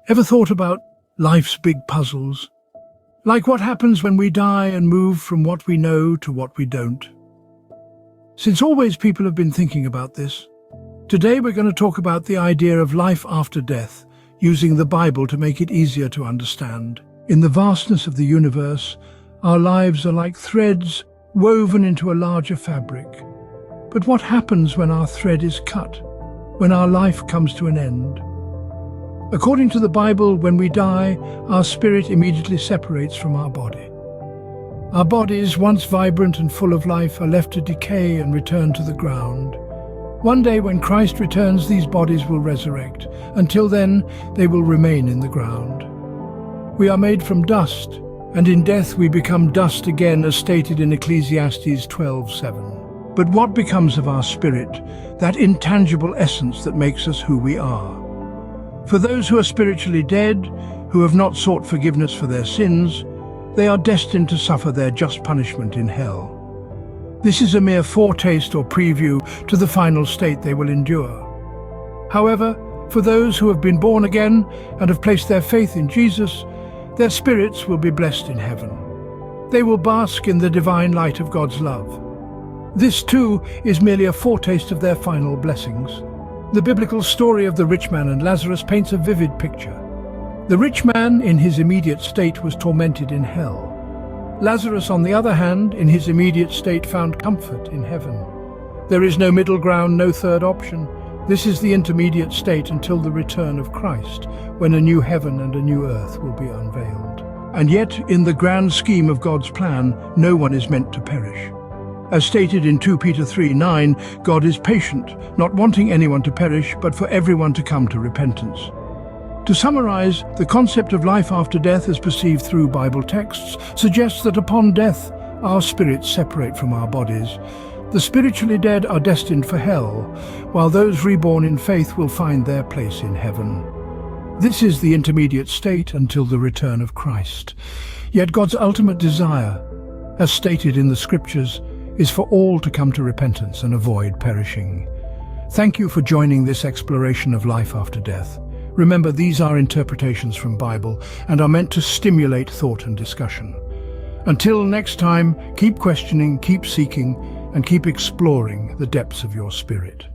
Ever thought about life's big puzzles? Like what happens when we die and move from what we know to what we don't? Since always people have been thinking about this, today we're going to talk about the idea of life after death, using the Bible to make it easier to understand. In the vastness of the universe, our lives are like threads woven into a larger fabric. But what happens when our thread is cut, when our life comes to an end? According to the Bible, when we die, our spirit immediately separates from our body. Our bodies, once vibrant and full of life, are left to decay and return to the ground. One day when Christ returns, these bodies will resurrect. Until then, they will remain in the ground. We are made from dust, and in death we become dust again, as stated in Ecclesiastes 12:7. But what becomes of our spirit, that intangible essence that makes us who we are? For those who are spiritually dead, who have not sought forgiveness for their sins, they are destined to suffer their just punishment in hell. This is a mere foretaste or preview to the final state they will endure. However, for those who have been born again and have placed their faith in Jesus, their spirits will be blessed in heaven. They will bask in the divine light of God's love. This too is merely a foretaste of their final blessings. The biblical story of the rich man and Lazarus paints a vivid picture. The rich man, in his immediate state, was tormented in hell. Lazarus, on the other hand, in his immediate state, found comfort in heaven. There is no middle ground, no third option. This is the intermediate state until the return of Christ, when a new heaven and a new earth will be unveiled. And yet, in the grand scheme of God's plan, no one is meant to perish. As stated in 2 Peter 3:9, God is patient, not wanting anyone to perish, but for everyone to come to repentance. To summarize, the concept of life after death as perceived through Bible texts suggests that upon death, our spirits separate from our bodies. The spiritually dead are destined for hell, while those reborn in faith will find their place in heaven. This is the intermediate state until the return of Christ. Yet God's ultimate desire, as stated in the Scriptures, is for all to come to repentance and avoid perishing. Thank you for joining this exploration of life after death. Remember, these are interpretations from Bible and are meant to stimulate thought and discussion. Until next time, keep questioning, keep seeking, and keep exploring the depths of your spirit.